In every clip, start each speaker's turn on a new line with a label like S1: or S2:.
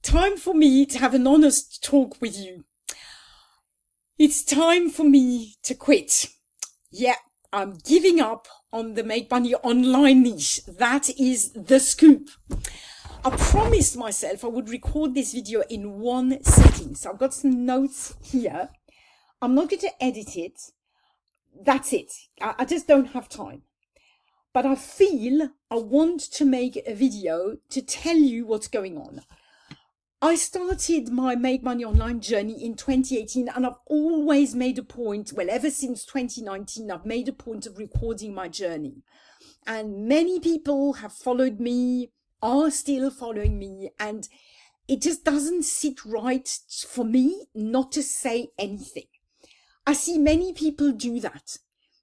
S1: time for me to have an honest talk with you. It's time for me to quit. Yeah, I'm giving up on the make money online niche. That is the scoop. I promised myself I would record this video in one sitting. So I've got some notes here. I'm not going to edit it. That's it. I just don't have time. But I feel I want to make a video to tell you what's going on. I started my Make Money Online journey in 2018, and I've always made a point, well, ever since 2019, I've made a point of recording my journey. And many people have followed me, are still following me, and it just doesn't sit right for me not to say anything. I see many people do that.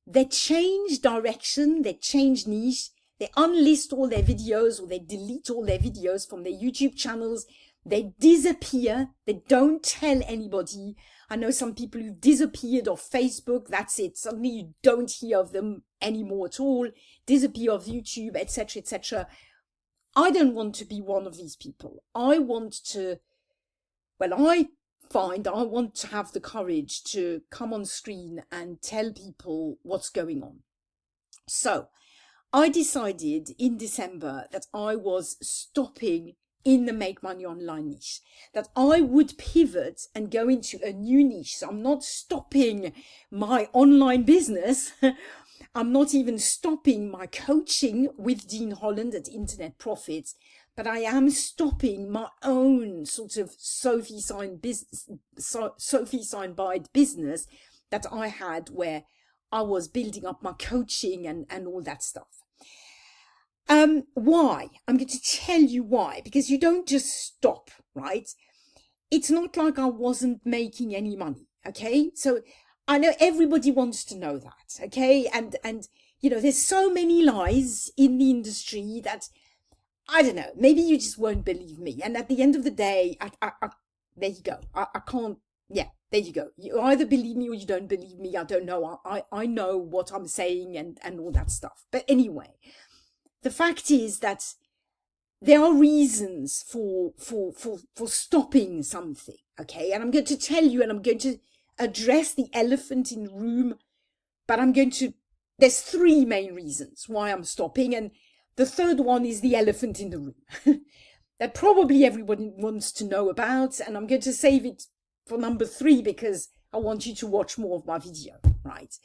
S1: They change direction, they change niche, they unlist all their videos or they delete all their videos from their YouTube channels. They disappear. They don't tell anybody. I know some people who've disappeared off Facebook. That's it. Suddenly you don't hear of them anymore at all. Disappear off YouTube, etc., etc. I don't want to be one of these people. I want to have the courage to come on screen and tell people what's going on. So I decided in December that I was stopping in the Make Money Online niche, that I would pivot and go into a new niche. So I'm not stopping my online business. I'm not even stopping my coaching with Dean Holland at Internet Profits, but I am stopping my own sort of Sophie signed Bide business that I had, where I was building up my coaching and all that stuff. Why? I'm going to tell you why, because you don't just stop, right? It's not like I wasn't making any money, okay? So I know everybody wants to know that, okay? And you know, there's so many lies in the industry that, I don't know, maybe you just won't believe me. And at the end of the day, there you go. I can't, yeah, there you go. You either believe me or you don't believe me. I don't know. I know what I'm saying and all that stuff. But anyway, the fact is that there are reasons for stopping something, okay? And I'm going to tell you, and I'm going to address the elephant in the room, but there's three main reasons why I'm stopping, and the third one is the elephant in the room that probably everybody wants to know about, and I'm going to save it for number 3 because I want you to watch more of my video, right?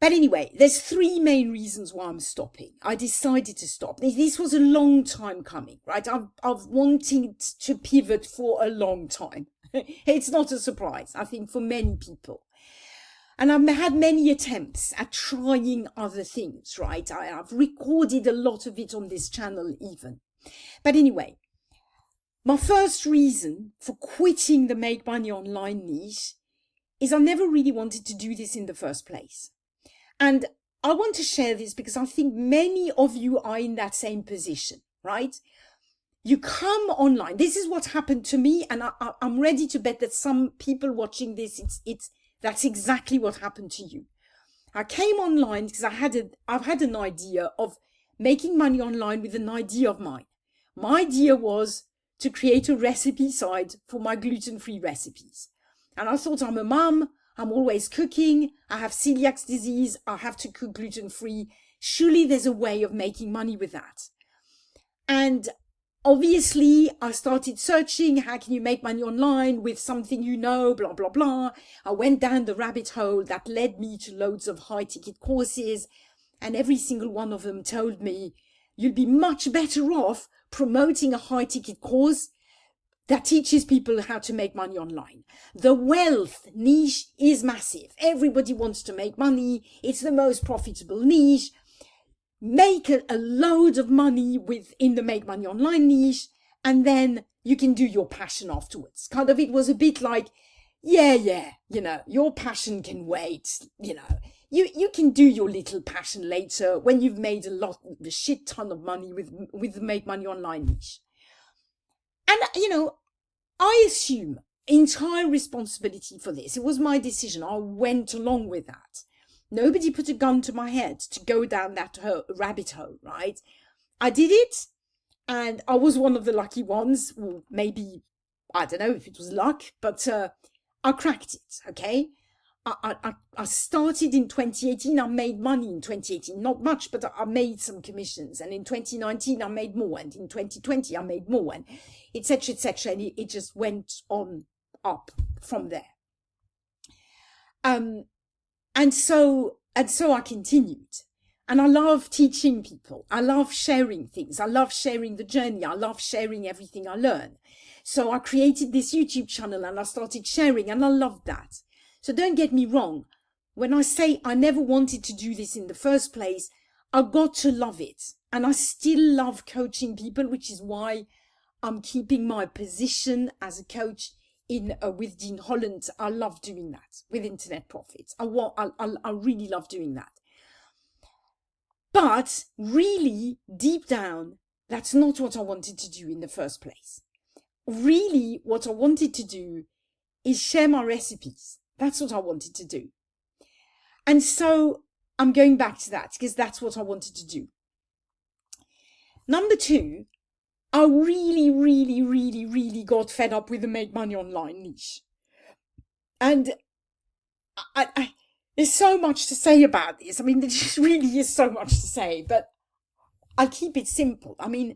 S1: But anyway, there's 3 main reasons why I'm stopping. I decided to stop. This was a long time coming, right? I've wanted to pivot for a long time. It's not a surprise, I think, for many people. And I've had many attempts at trying other things, right? I've recorded a lot of it on this channel even. But anyway, my first reason for quitting the Make Money Online niche is I never really wanted to do this in the first place. And I want to share this because I think many of you are in that same position, right? You come online. This is what happened to me, and I'm ready to bet that some people watching this, that's exactly what happened to you. I came online because I've had an idea of making money online with an idea of mine. My idea was to create a recipe site for my gluten-free recipes. And I thought, I'm a mum, I'm always cooking, I have celiac disease, I have to cook gluten-free. Surely there's a way of making money with that. And obviously, I started searching, how can you make money online with something you know, blah, blah, blah. I went down the rabbit hole that led me to loads of high-ticket courses, and every single one of them told me, you'll be much better off promoting a high-ticket course that teaches people how to make money online. The wealth niche is massive. Everybody wants to make money. It's the most profitable niche. Make a load of money in the Make Money Online niche, and then you can do your passion afterwards. Kind of, it was a bit like, yeah, you know, your passion can wait, you know. You can do your little passion later when you've made a shit ton of money with the Make Money Online niche. And, you know, I assume entire responsibility for this. It was my decision. I went along with that. Nobody put a gun to my head to go down that rabbit hole, right? I did it, And I was one of the lucky ones. Well, maybe, I don't know if it was luck, but I cracked it, okay? I started in 2018. I made money in 2018. Not much, but I made some commissions. And in 2019, I made more. And in 2020, I made more. And etc., etc. And it just went on up from there. And so I continued. And I love teaching people. I love sharing things. I love sharing the journey. I love sharing everything I learn. So I created this YouTube channel and I started sharing, and I loved that. So don't get me wrong. When I say I never wanted to do this in the first place, I got to love it. And I still love coaching people, which is why I'm keeping my position as a coach with Dean Holland. I love doing that with Internet Profits. I really love doing that. But really, deep down, that's not what I wanted to do in the first place. Really, what I wanted to do is share my recipes. That's what I wanted to do. And so I'm going back to that because that's what I wanted to do. Number two, I really, really, really, really got fed up with the make money online niche. And there's so much to say about this. I mean, there just really is so much to say, but I'll keep it simple. I mean,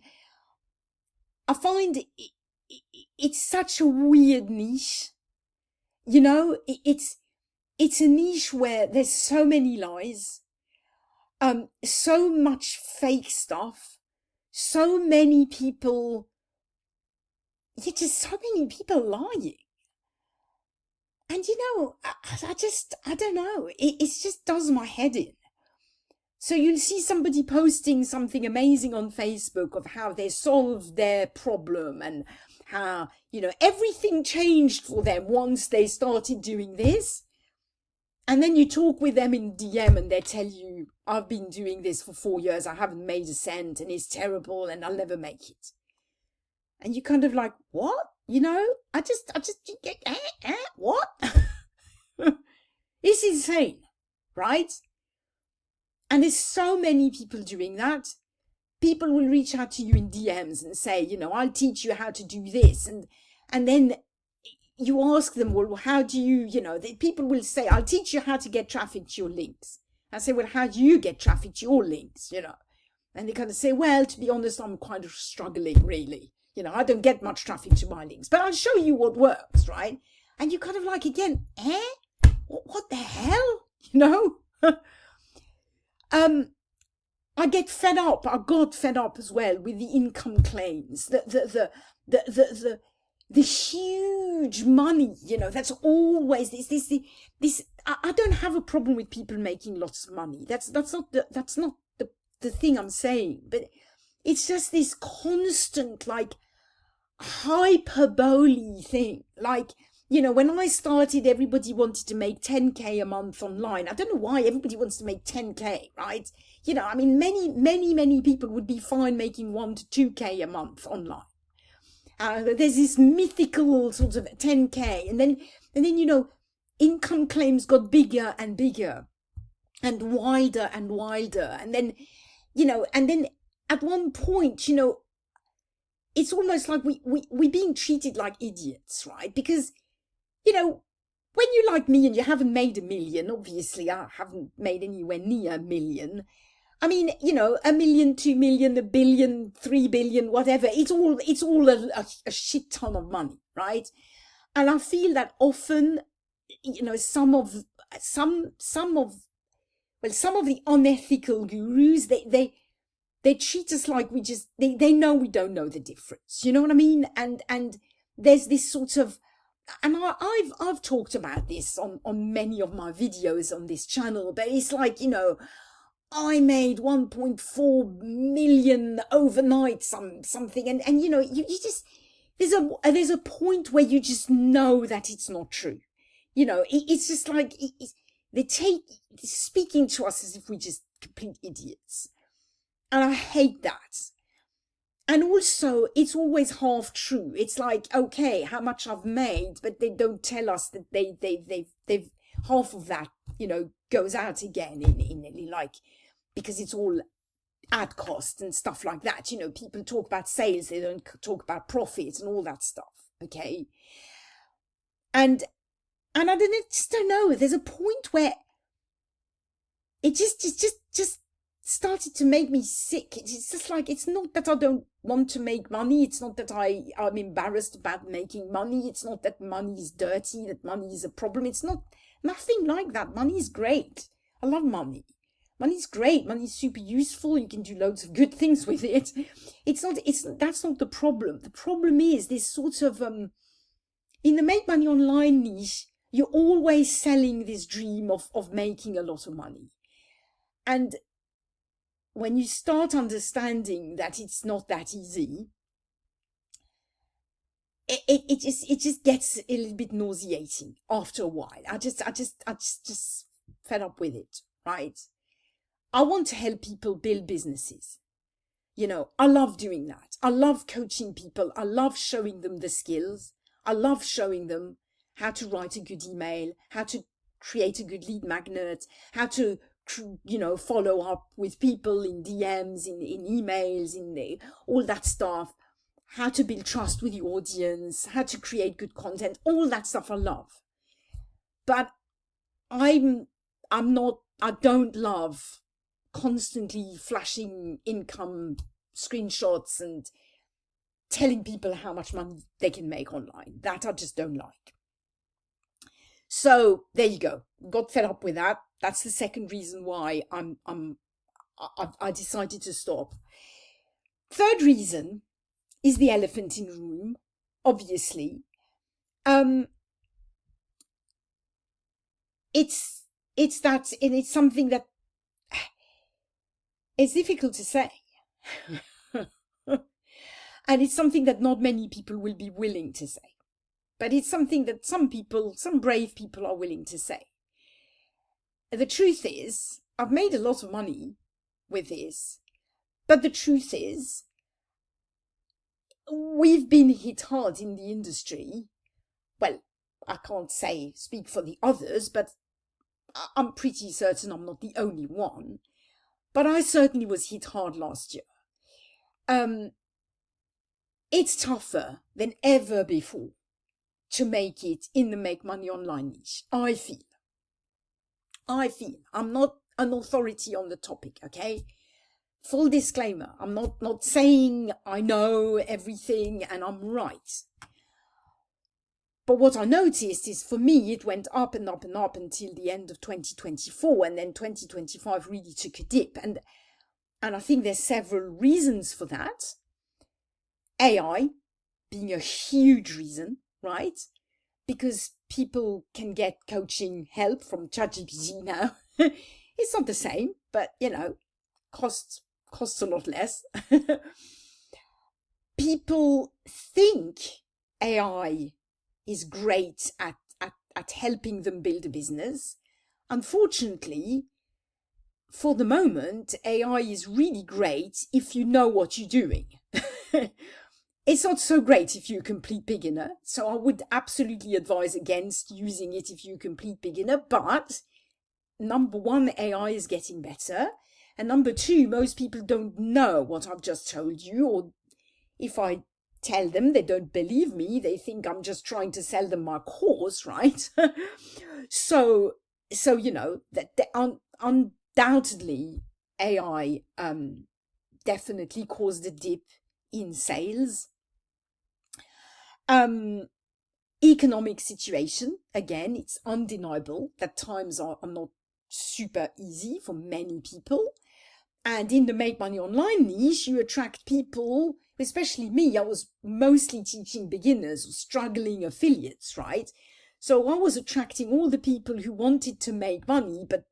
S1: I find it's such a weird niche. You know, it's a niche where there's so many lies, so much fake stuff, so many people, just so many people lying. And, you know, I don't know, it just does my head in. So you'll see somebody posting something amazing on Facebook of how they solved their problem and how, you know, everything changed for them once they started doing this. And then you talk with them in DM and they tell you, I've been doing this for 4 years, I haven't made a cent and it's terrible and I'll never make it. And you kind of like, what? You know, I just what? It's insane, right? And there's so many people doing that. People will reach out to you in DMs and say, you know, I'll teach you how to do this. And then you ask them, well, how do you, you know, people will say, I'll teach you how to get traffic to your links. I say, well, how do you get traffic to your links, you know? And they kind of say, well, to be honest, I'm kind of struggling, really. You know, I don't get much traffic to my links, but I'll show you what works, right? And you kind of like, again, what the hell? You know? I get fed up. I got fed up as well with the income claims, the huge money. You know, that's always this. I don't have a problem with people making lots of money. That's not the thing I'm saying. But it's just this constant like hyperbole thing. Like, you know, when I started, everybody wanted to make 10K a month online. I don't know why everybody wants to make 10K, right? You know, I mean, many people would be fine making 1 to 2K a month online. There's this mythical sort of 10K. And then, you know, income claims got bigger and bigger and wider and wider. And then, you know, and then at one point, you know, it's almost like we're being treated like idiots, right? Because, you know, when you're like me and you haven't made $1 million, obviously I haven't made anywhere near $1 million. I mean, you know, 1 million, 2 million, 1 billion, 3 billion, whatever. It's all a shit ton of money, right? And I feel that often, you know, some of the unethical gurus, they treat us like they know we don't know the difference. You know what I mean? And there's this sort of, and I've talked about this on many of my videos on this channel, but it's like, you know, I made 1.4 million overnight, something, and you know, you just, there's a point where you just know that it's not true. You know, it's just like, they're speaking to us as if we're just complete idiots. And I hate that. And also, it's always half true. It's like, okay, how much I've made, but they don't tell us that they've half of that, you know, goes out again in like, because it's all ad costs and stuff like that. You know, people talk about sales, they don't talk about profits and all that stuff. Okay. And I just don't know. There's a point where it just started to make me sick. It's just like, it's not that I don't want to make money. It's not that I'm embarrassed about making money. It's not that money is dirty, that money is a problem. It's nothing like that. Money is great. I love money. Money's great. Money's super useful. You can do loads of good things with it. That's not the problem. The problem is this sort of, in the make money online niche, you're always selling this dream of making a lot of money. And when you start understanding that it's not that easy, it just gets a little bit nauseating after a while. I just fed up with it, right? I want to help people build businesses. You know, I love doing that. I love coaching people. I love showing them the skills. I love showing them how to write a good email, how to create a good lead magnet, how to, you know, follow up with people in DMs, in emails, all that stuff, how to build trust with the audience, how to create good content, all that stuff I love. But I don't love constantly flashing income screenshots and telling people how much money they can make online. That I just don't like. So there you go. Got fed up with that. That's the second reason why I decided to stop. Third reason is the elephant in the room, obviously. It's that, and it's something that it's difficult to say. And it's something that not many people will be willing to say. But it's something that some brave people are willing to say. The truth is, I've made a lot of money with this. But the truth is, we've been hit hard in the industry. Well, I can't speak for the others, but I'm pretty certain I'm not the only one. But I certainly was hit hard last year. It's tougher than ever before to make it in the make money online niche. I feel. I'm not an authority on the topic, okay? Full disclaimer, I'm not saying I know everything and I'm right. But what I noticed is, for me, it went up and up and up until the end of 2024, and then 2025 really took a dip. And I think there's several reasons for that. AI being a huge reason, right? Because people can get coaching help from ChatGPT now. It's not the same, but, you know, costs a lot less. People think AI is great at helping them build a business. Unfortunately, for the moment, AI is really great if you know what you're doing. It's not so great if you're a complete beginner. So I would absolutely advise against using it if you're a complete beginner. But number one, AI is getting better. And number two, most people don't know what I've just told you. Or if I tell them, they don't believe me. They think I'm just trying to sell them my course, right? So you know, that undoubtedly AI definitely caused a dip in sales. Economic situation, again, it's undeniable that times are not super easy for many people. And in the make money online niche, you attract people, especially me. I was mostly teaching beginners or struggling affiliates, right? So I was attracting all the people who wanted to make money, but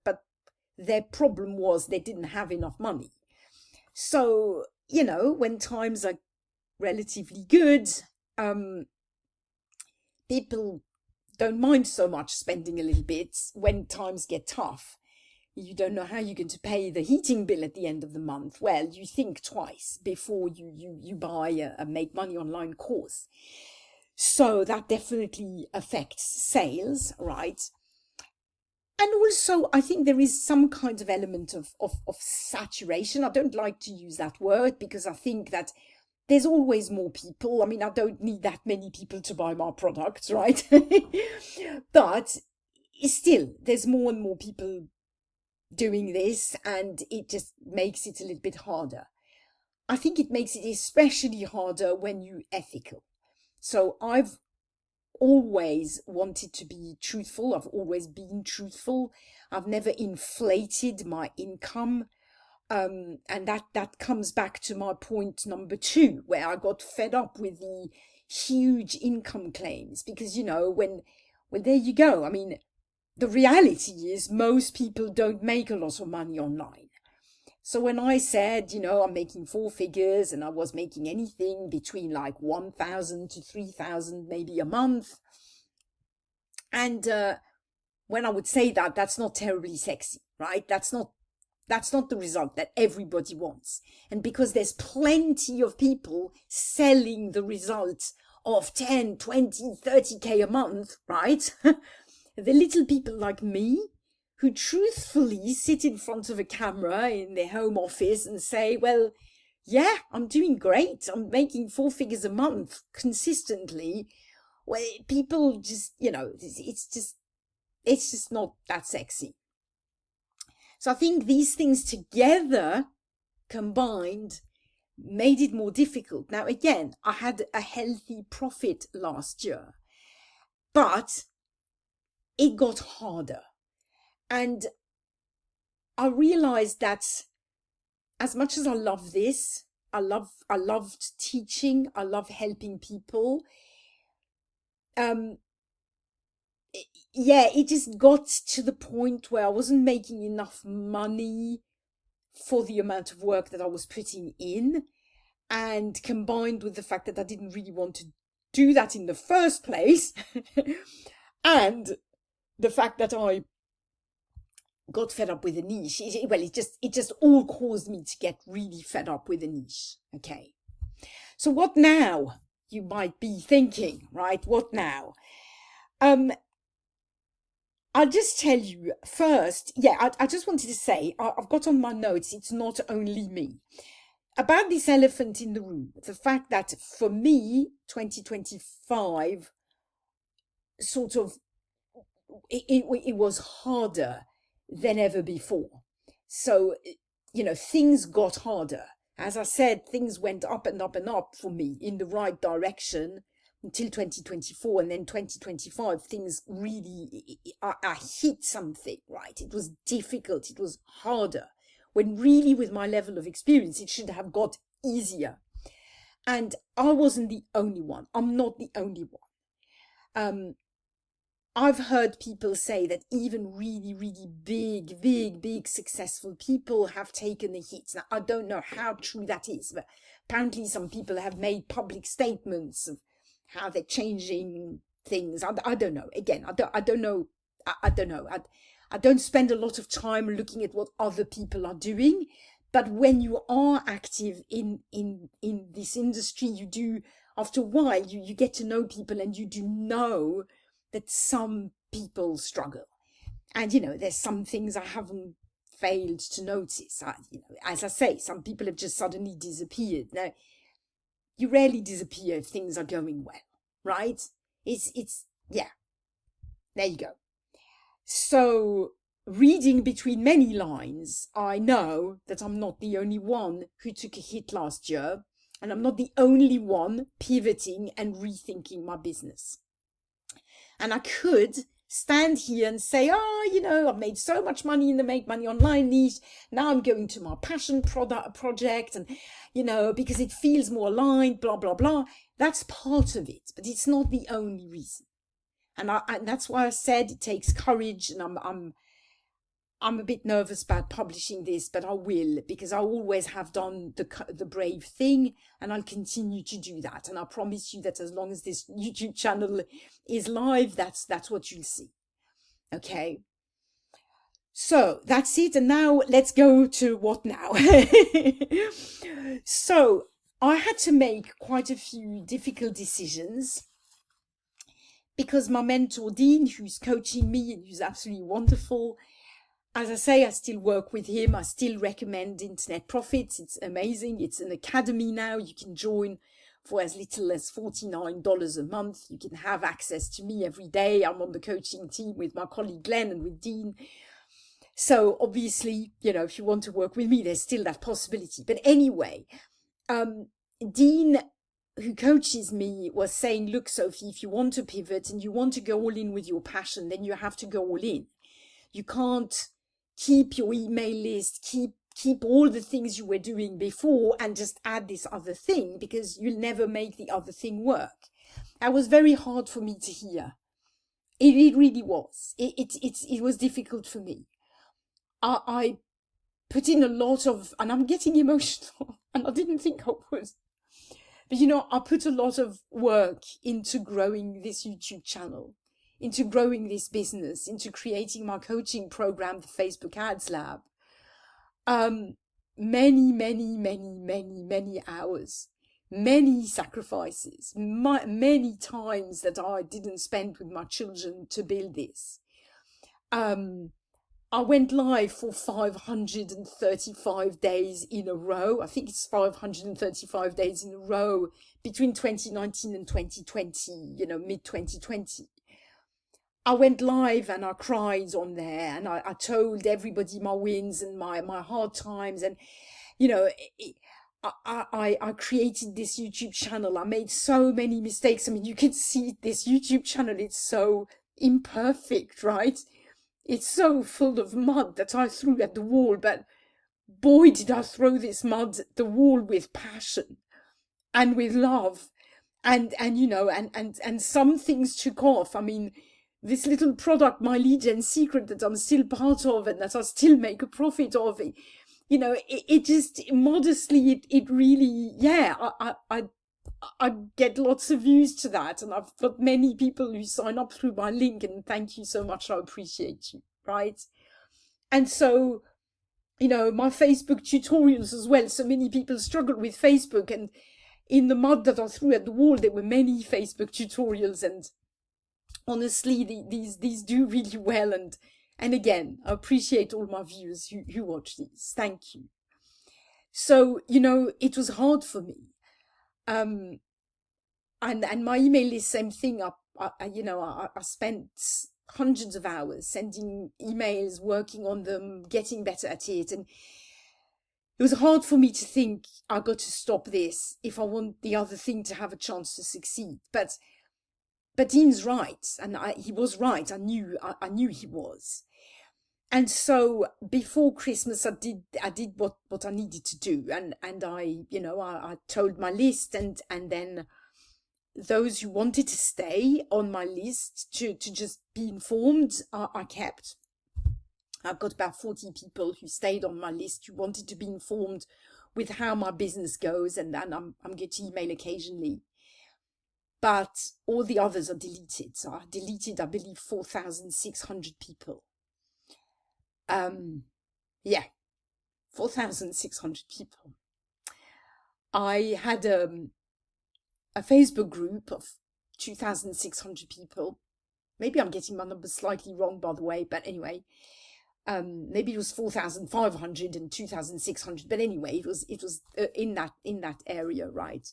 S1: their problem was they didn't have enough money. So, you know, when times are relatively good, people don't mind so much spending a little bit. When times get tough, you don't know how you're going to pay the heating bill at the end of the month. Well, you think twice before you buy a make money online course. So that definitely affects sales, right? And also, I think there is some kind of element of saturation. I don't like to use that word because I think that there's always more people. I mean, I don't need that many people to buy my products, right? But still, there's more and more people doing this, and it just makes it a little bit harder. I think it makes it especially harder when you're ethical. So I've always wanted to be truthful. I've always been truthful. I've never inflated my income. And that comes back to my point number 2, where I got fed up with the huge income claims because, when, well, there you go. I mean, the reality is most people don't make a lot of money online. So when I said, I'm making 4 figures and I was making anything between like 1,000 to 3,000 maybe a month. And when I would say that, that's not terribly sexy, right? That's not the result that everybody wants. And because there's plenty of people selling the results of 10, 20, 30K a month, right? The little people like me who truthfully sit in front of a camera in their home office and say, well, yeah, I'm doing great. I'm making 4 figures a month consistently. Well, people just, it's just not that sexy. So I think these things together, combined, made it more difficult. Now, again, I had a healthy profit last year, but it got harder. And I realized that as much as I love this, I loved teaching, I love helping people. It just got to the point where I wasn't making enough money for the amount of work that I was putting in. And combined with the fact that I didn't really want to do that in the first place, and the fact that I got fed up with the niche, it just all caused me to get really fed up with the niche. Okay. So what now? You might be thinking, right? What now? I'll just tell you first, I just wanted to say, I've got on my notes, it's not only me. About this elephant in the room, the fact that for me, 2025, sort of, it was harder than ever before. So, things got harder. As I said, things went up and up and up for me in the right direction until 2024, and then 2025 things really, I hit something, right? It was difficult, it was harder, when really with my level of experience it should have got easier. And I wasn't the only one. I'm not the only one. I've heard people say that even really, really big successful people have taken the hits. Now, I don't know how true that is, but apparently some people have made public statements of how they're changing things. I don't know. Again, I don't know. I don't know. I don't spend a lot of time looking at what other people are doing. But when you are active in this industry, you do, after a while, you get to know people, and you do know that some people struggle. And, there's some things I haven't failed to notice. As I say, some people have just suddenly disappeared. Now, you rarely disappear if things are going well, right? Yeah, there you go. So, reading between many lines, I know that I'm not the only one who took a hit last year, and I'm not the only one pivoting and rethinking my business. And I could stand here and say, I've made so much money in the make money online niche. Now I'm going to my passion project, and, because it feels more aligned, blah, blah, blah. That's part of it, but it's not the only reason. And that's why I said it takes courage, and I'm a bit nervous about publishing this, but I will, because I always have done the brave thing, and I'll continue to do that. And I promise you that as long as this YouTube channel is live, that's what you'll see. Okay. So that's it. And now let's go to what now? So I had to make quite a few difficult decisions, because my mentor Dean, who's coaching me and who's absolutely wonderful, as I say, I still work with him. I still recommend Internet Profits. It's amazing. It's an academy now. You can join for as little as $49 a month. You can have access to me every day. I'm on the coaching team with my colleague Glenn and with Dean. So obviously, if you want to work with me, there's still that possibility. But anyway, Dean, who coaches me, was saying, look, Sophie, if you want to pivot and you want to go all in with your passion, then you have to go all in. You can't keep your email list, keep all the things you were doing before and just add this other thing, because you'll never make the other thing work. That was very hard for me to hear. It really was. It was difficult for me. I put in a lot of, and I'm getting emotional, and I didn't think I would. But I put a lot of work into growing this YouTube channel, into growing this business, into creating my coaching program, the Facebook Ads Lab. Many hours, many sacrifices, many times that I didn't spend with my children to build this. I went live for 535 days in a row. I think it's 535 days in a row between 2019 and 2020, mid 2020. I went live and I cried on there, and I told everybody my wins and my hard times. And, I created this YouTube channel. I made so many mistakes. I mean, you can see this YouTube channel. It's so imperfect, right? It's so full of mud that I threw at the wall. But boy, did I throw this mud at the wall with passion and with love. And some things took off. I mean, this little product, my Lead Gen Secret, that I'm still part of and that I still make a profit of, it just modestly, it really, I get lots of views to that. And I've got many people who sign up through my link, and thank you so much. I appreciate you, right? And so, my Facebook tutorials as well. So many people struggle with Facebook, and in the mud that I threw at the wall, there were many Facebook tutorials, and honestly, these do really well. And again, I appreciate all my viewers who watch these. Thank you. So, it was hard for me. And my email list, same thing. I spent hundreds of hours sending emails, working on them, getting better at it. And it was hard for me to think, I got to stop this if I want the other thing to have a chance to succeed. But Dean's right, and he was right. I knew he was. And so before Christmas, I did what I needed to do, and I told my list, and then those who wanted to stay on my list to just be informed, I kept. I've got about 40 people who stayed on my list, who wanted to be informed with how my business goes, and then I'm getting email occasionally. But all the others are deleted. So I deleted, I believe, 4,600 people. 4,600 people. I had a Facebook group of 2,600 people. Maybe I'm getting my numbers slightly wrong, by the way, but anyway, maybe it was 4,500 and 2,600. But anyway, it was in that area, right?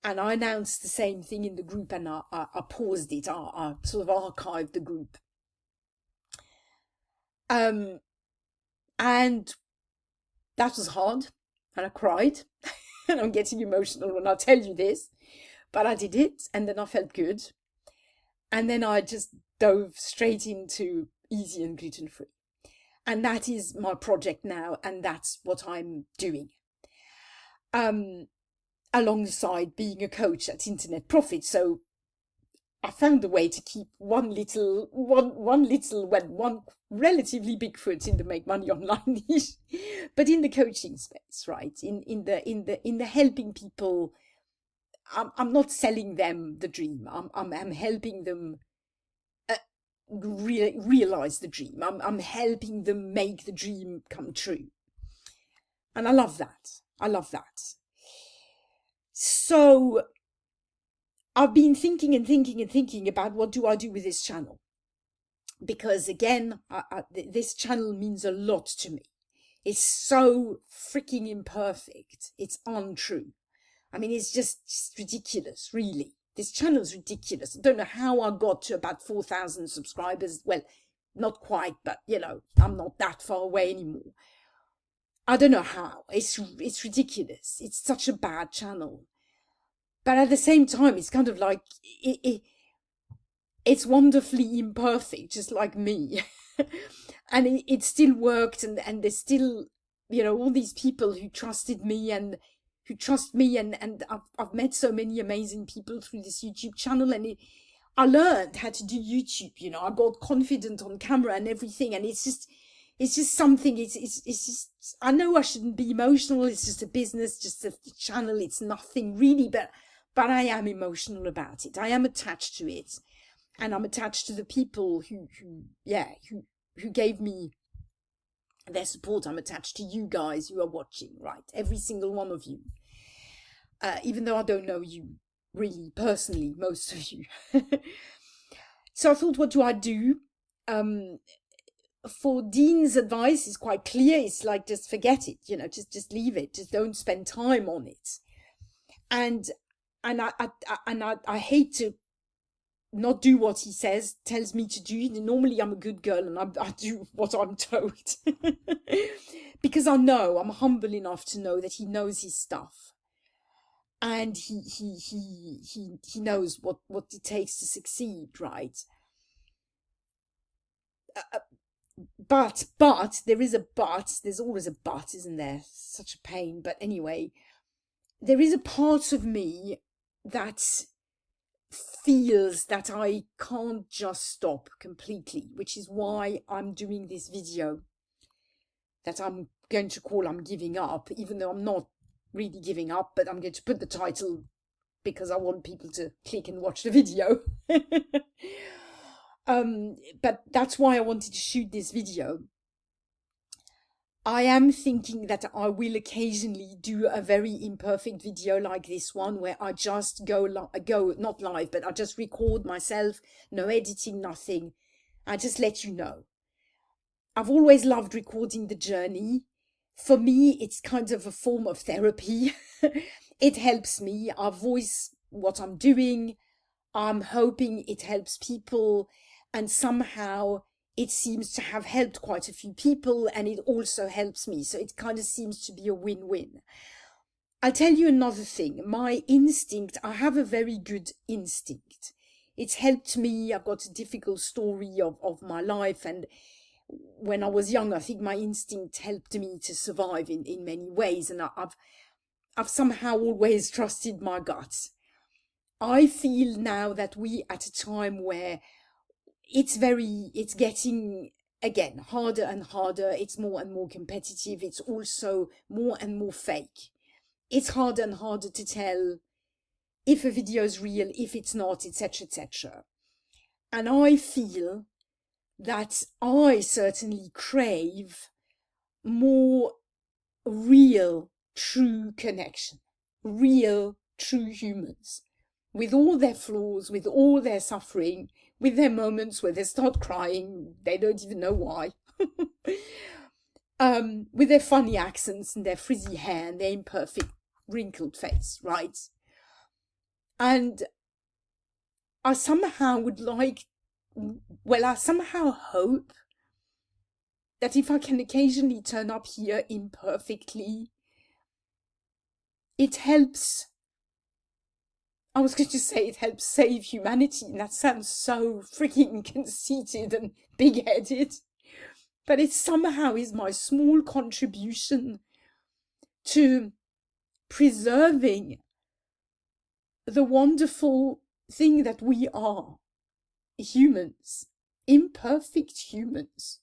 S1: And I announced the same thing in the group, and I paused it. I sort of archived the group. And that was hard, and I cried. And I'm getting emotional when I tell you this, but I did it, and then I felt good. And then I just dove straight into easy and gluten-free. And that is my project now, and that's what I'm doing. Alongside being a coach at Internet Profits. So I found a way to keep one relatively big foot in the make money online niche, but in the coaching space, right? In the helping people. I'm not selling them the dream. I'm helping them realize the dream. I'm helping them make the dream come true. And I love that. So I've been thinking and thinking and thinking about what do I do with this channel. Because again, this channel means a lot to me. It's so freaking imperfect. It's untrue. I mean, it's just ridiculous, really. This channel's ridiculous. I don't know how I got to about 4,000 subscribers. Well, not quite, but you know, I'm not that far away anymore. I don't know how. It's ridiculous. It's such a bad channel. But at the same time, it's kind of like it's wonderfully imperfect, just like me. And it still worked, and there's still, you know, all these people who trusted me and who trust me, and I've met so many amazing people through this YouTube channel, and I learned how to do YouTube, you know, I got confident on camera and everything, and it's just something, it's just, I know I shouldn't be emotional, it's just a business, just a channel, it's nothing really, but I am emotional about it. I am attached to it, and I'm attached to the people who gave me their support. I'm attached to you guys who are watching, right? Every single one of you. Even though I don't know you really personally, most of you. So I thought, what do I do? For Dean's advice is quite clear. It's like, just forget it, you know, just leave it. Just don't spend time on it. And I hate to not do what he tells me to do. Normally I'm a good girl and I do what I'm told. Because I'm humble enough to know that he knows his stuff. And he knows what it takes to succeed, right? But there is a but. There's always a but, isn't there? Such a pain. But anyway, there is a part of me that feels that I can't just stop completely, which is why I'm doing this video that I'm going to call I'm Giving Up, even though I'm not really giving up, but I'm going to put the title because I want people to click and watch the video. But that's why I wanted to shoot this video. I am thinking that I will occasionally do a very imperfect video like this one, where I just go not live, but I just record myself, no editing, nothing. I just let you know. I've always loved recording the journey. For me, it's kind of a form of therapy. It helps me. I voice what I'm doing. I'm hoping it helps people, and somehow it seems to have helped quite a few people, and it also helps me. So it kind of seems to be a win-win. I'll tell you another thing. My instinct, I have a very good instinct. It's helped me. I've got a difficult story of my life, and when I was young, I think my instinct helped me to survive in many ways, and I've somehow always trusted my gut. I feel now that we at a time where it's getting, again, harder and harder. It's more and more competitive. It's also more and more fake. It's harder and harder to tell if a video is real, if it's not, etc., etc. And I feel that I certainly crave more real, true connection, real, true humans, with all their flaws, with all their suffering, with their moments where they start crying, they don't even know why, with their funny accents and their frizzy hair and their imperfect, wrinkled face, right? And I somehow I somehow hope that if I can occasionally turn up here imperfectly, it helps. I was going to say it helps save humanity, and that sounds so freaking conceited and big-headed. But it somehow is my small contribution to preserving the wonderful thing that we are, humans, imperfect humans.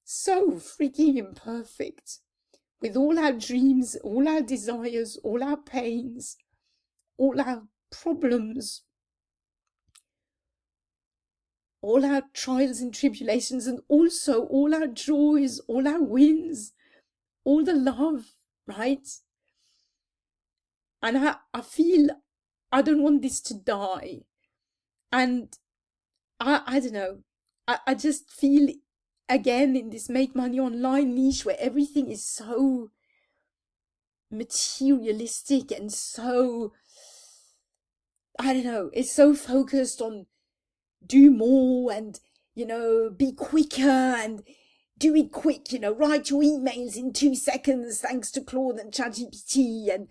S1: So freaking imperfect, with all our dreams, all our desires, all our pains, all our problems, all our trials and tribulations, and also all our joys, all our wins, all the love, right? And I feel I don't want this to die. And I don't know. I just feel again in this make money online niche where everything is so materialistic and so, I don't know, it's so focused on do more and, be quicker and do it quick, write your emails in 2 seconds thanks to Claude and ChatGPT and,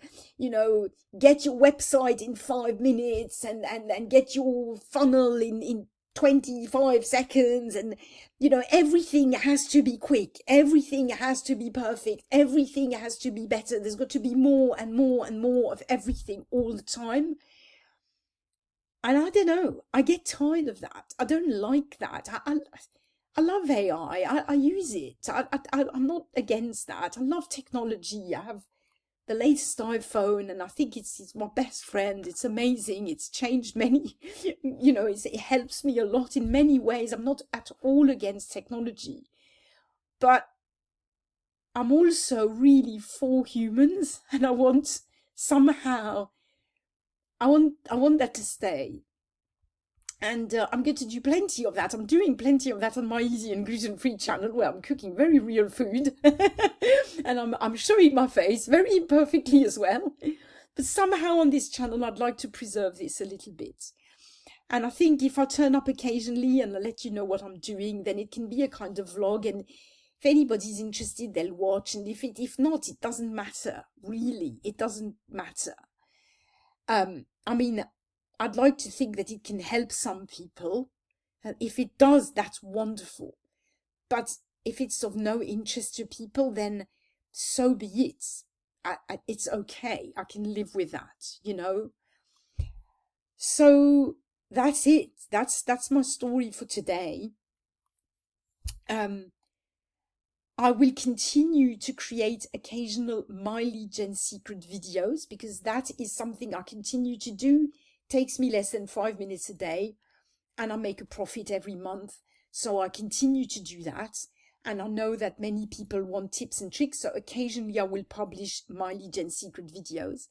S1: get your website in 5 minutes and get your funnel in 25 seconds and, everything has to be quick. Everything has to be perfect. Everything has to be better. There's got to be more and more and more of everything all the time. And I don't know, I get tired of that. I don't like that. I love AI. I use it. I'm not against that. I love technology. I have the latest iPhone and I think it's my best friend. It's amazing. It's changed many, it helps me a lot in many ways. I'm not at all against technology. But I'm also really for humans and I want somehow, I want that to stay. And I'm going to do plenty of that. I'm doing plenty of that on my easy and gluten-free channel where I'm cooking very real food. And I'm showing my face very imperfectly as well. But somehow on this channel, I'd like to preserve this a little bit. And I think if I turn up occasionally and I let you know what I'm doing, then it can be a kind of vlog. And if anybody's interested, they'll watch. And if not, it doesn't matter. Really, it doesn't matter. I mean, I'd like to think that it can help some people. And if it does, that's wonderful. But if it's of no interest to people, then so be it. It's okay. I can live with that, So that's it. That's my story for today. I will continue to create occasional mileage and secret videos because that is something I continue to do. Takes me less than 5 minutes a day and I make a profit every month. So I continue to do that. And I know that many people want tips and tricks. So occasionally I will publish mileage and secret videos.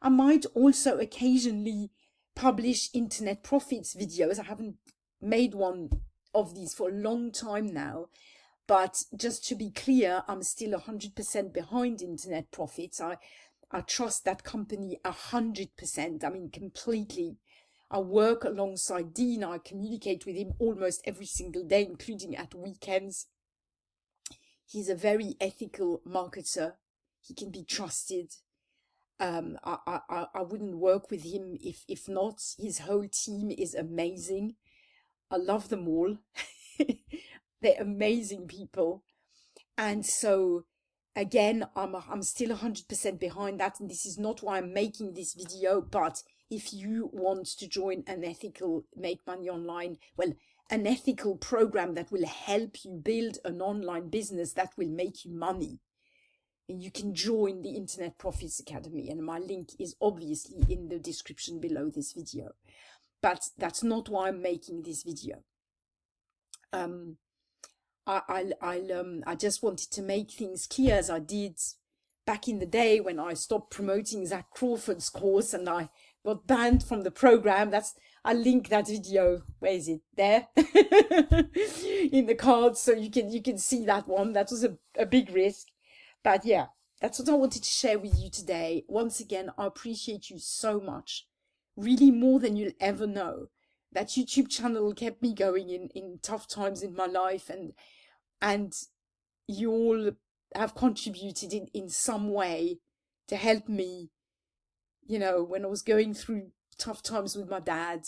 S1: I might also occasionally publish internet profits videos. I haven't made one of these for a long time now. But just to be clear, I'm still 100% behind internet profits. I trust that company 100%. I mean, completely. I work alongside Dean. I communicate with him almost every single day, including at weekends. He's a very ethical marketer. He can be trusted. I wouldn't work with him if not. His whole team is amazing. I love them all. They're amazing people. And so again, I'm still 100% behind that. And this is not why I'm making this video. But if you want to join an ethical make money online, well, an ethical program that will help you build an online business that will make you money, and you can join the Internet Profits Academy. And my link is obviously in the description below this video. But that's not why I'm making this video. I just wanted to make things clear as I did back in the day when I stopped promoting Zach Crawford's course and I got banned from the program. I'll link that video. Where is it? There in the cards, so you can see that one. That was a big risk, but yeah, that's what I wanted to share with you today. Once again, I appreciate you so much, really more than you'll ever know. That YouTube channel kept me going in tough times in my life, and you all have contributed in some way to help me, when I was going through tough times with my dad,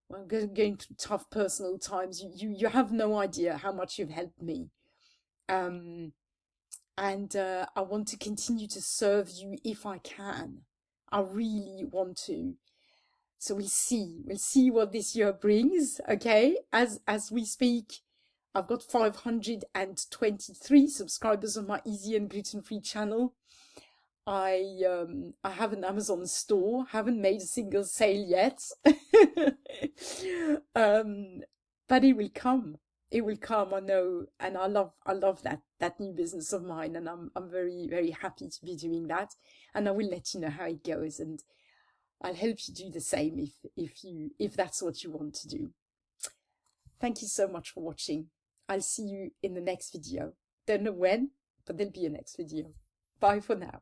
S1: when I'm going through tough personal times. You have no idea how much you've helped me. And I want to continue to serve you if I can. I really want to. So we'll see what this year brings. Okay, as we speak, I've got 523 subscribers on my easy and gluten-free channel. I have an Amazon store, haven't made a single sale yet. But it will come. It will come, I know, and I love that new business of mine, and I'm very, very happy to be doing that. And I will let you know how it goes. And I'll help you do the same if that's what you want to do. Thank you so much for watching. I'll see you in the next video. Don't know when, but there'll be a next video. Bye for now.